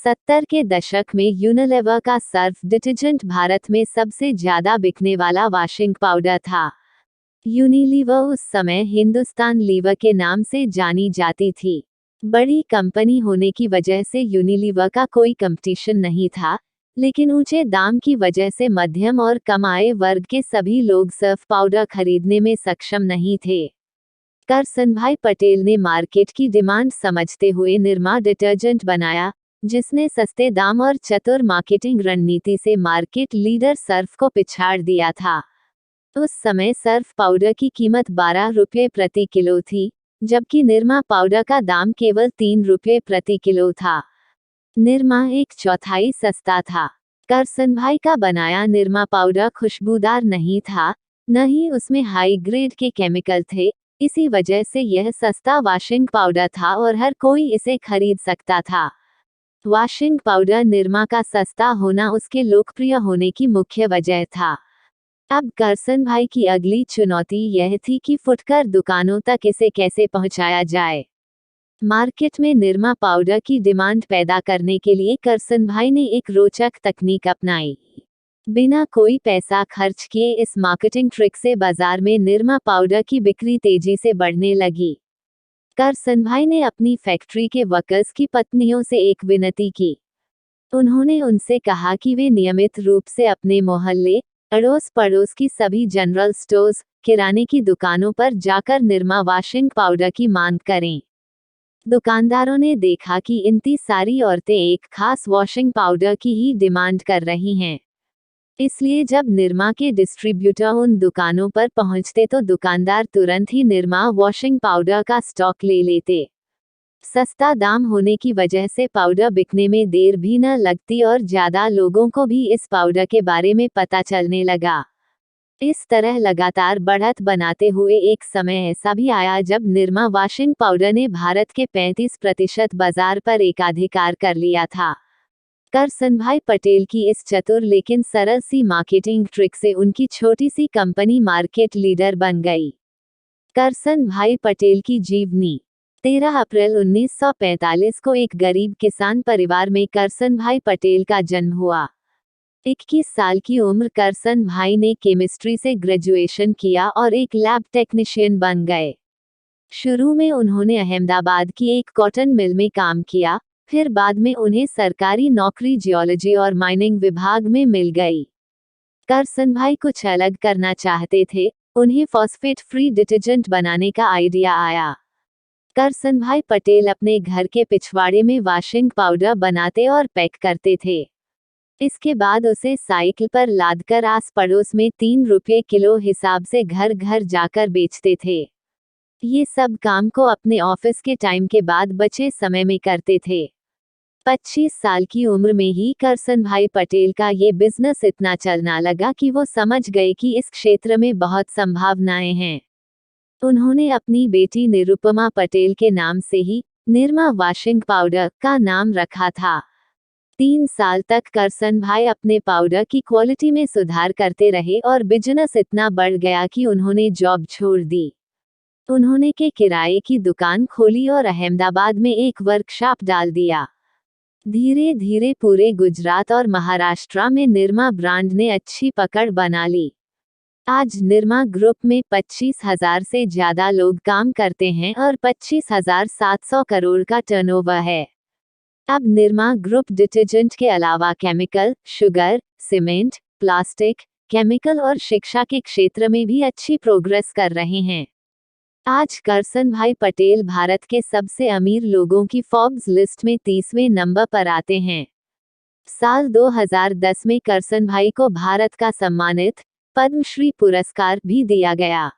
70 के दशक में यूनिलीवर का सर्फ डिटर्जेंट भारत में सबसे ज्यादा बिकने वाला वॉशिंग पाउडर था। यूनिलीवर उस समय हिंदुस्तान लीवर के नाम से जानी जाती थी। बड़ी कंपनी होने की वजह से यूनिलीवर का कोई कंपटीशन नहीं था, लेकिन ऊंचे दाम की वजह से मध्यम और कम आय वर्ग के सभी लोग सर्फ पाउडर खरीदने में सक्षम नहीं थे। करसनभाई पटेल ने मार्केट की डिमांड समझते हुए निरमा डिटर्जेंट बनाया, जिसने सस्ते दाम और चतुर मार्केटिंग रणनीति से मार्केट लीडर सर्फ को पिछाड़ दिया था। उस समय सर्फ पाउडर की कीमत 12 रुपये प्रति किलो थी, जबकि निरमा पाउडर का दाम केवल 3 रुपये प्रति किलो था। निरमा 1/4 सस्ता था। करसनभाई का बनाया निरमा पाउडर खुशबूदार नहीं था, न ही उसमें हाई ग्रेड के केमिकल थे। इसी वजह से यह सस्ता वॉशिंग पाउडर था और हर कोई इसे खरीद सकता था। वॉशिंग पाउडर निरमा का सस्ता होना उसके लोकप्रिय होने की मुख्य वजह था। अब करसनभाई की अगली चुनौती यह थी कि फुटकर दुकानों तक इसे कैसे पहुंचाया जाए। मार्केट में निरमा पाउडर की डिमांड पैदा करने के लिए करसनभाई ने एक रोचक तकनीक अपनाई। बिना कोई पैसा खर्च किए इस मार्केटिंग ट्रिक से बाजार में निरमा पाउडर की बिक्री तेजी से बढ़ने लगी। करसनभाई ने अपनी फैक्ट्री के वर्कर्स की पत्नियों से एक विनती की। उन्होंने उनसे कहा कि वे नियमित रूप से अपने मोहल्ले, अड़ोस पड़ोस की सभी जनरल स्टोर्स, किराने की दुकानों पर जाकर निरमा वॉशिंग पाउडर की मांग करें। दुकानदारों ने देखा कि इतनी सारी औरतें एक खास वॉशिंग पाउडर की ही डिमांड कर रही हैं। इसलिए जब निरमा के डिस्ट्रीब्यूटर उन दुकानों पर पहुंचते तो दुकानदार तुरंत ही निरमा वॉशिंग पाउडर का स्टॉक ले लेते। सस्ता दाम होने की वजह से पाउडर बिकने में देर भी न लगती और ज्यादा लोगों को भी इस पाउडर के बारे में पता चलने लगा। इस तरह लगातार बढ़त बनाते हुए एक समय ऐसा भी आया जब निरमा वॉशिंग पाउडर ने भारत के 35% बाजार पर एकाधिकार कर लिया था। करसनभाई पटेल की इस चतुर लेकिन सरल सी मार्केटिंग ट्रिक से उनकी छोटी सी कंपनी मार्केट लीडर बन गई। करसनभाई पटेल की जीवनी। 13 अप्रैल 1945 को एक गरीब किसान परिवार में करसनभाई पटेल का जन्म हुआ। 21 साल की उम्र करसनभाई ने केमिस्ट्री से ग्रेजुएशन किया और एक लैब टेक्नीशियन बन गए। शुरू में उन्होंने अहमदाबाद की एक कॉटन मिल में काम किया, फिर बाद में उन्हें सरकारी नौकरी जियोलॉजी और माइनिंग विभाग में मिल गई। करसनभाई कुछ अलग करना चाहते थे, उन्हें फॉस्फेट फ्री डिटर्जेंट बनाने का आइडिया आया। करसनभाई पटेल अपने घर के पिछवाड़े में वॉशिंग पाउडर बनाते और पैक करते थे। इसके बाद उसे साइकिल पर लादकर आस पड़ोस में 3 रुपये किलो हिसाब से घर घर जाकर बेचते थे। ये सब काम को अपने ऑफिस के टाइम के बाद बचे समय में करते थे। 25 साल की उम्र में ही करसनभाई पटेल का ये बिजनेस इतना चलना लगा कि वो समझ गए कि इस क्षेत्र में बहुत संभावनाएं हैं। उन्होंने अपनी बेटी निरुपमा पटेल के नाम से ही निरमा वॉशिंग पाउडर का नाम रखा था। 3 साल तक करसनभाई अपने पाउडर की क्वालिटी में सुधार करते रहे और बिजनेस इतना बढ़ गया कि उन्होंने जॉब छोड़ दी। उन्होंने के किराए की दुकान खोली और अहमदाबाद में एक वर्कशॉप डाल दिया। धीरे धीरे पूरे गुजरात और महाराष्ट्र में निरमा ब्रांड ने अच्छी पकड़ बना ली। आज निरमा ग्रुप में 25,000 से ज्यादा लोग काम करते हैं और 25,700 करोड़ का टर्नओवर है। अब निरमा ग्रुप डिटर्जेंट के अलावा chemical, sugar, cement, plastic, chemical और शिक्षा के क्षेत्र में भी अच्छी प्रोग्रेस कर रहे हैं। आज करसनभाई पटेल भारत के सबसे अमीर लोगों की फोर्ब्स लिस्ट में 30वें नंबर पर आते हैं। साल 2010 में करसनभाई को भारत का सम्मानित पद्मश्री पुरस्कार भी दिया गया।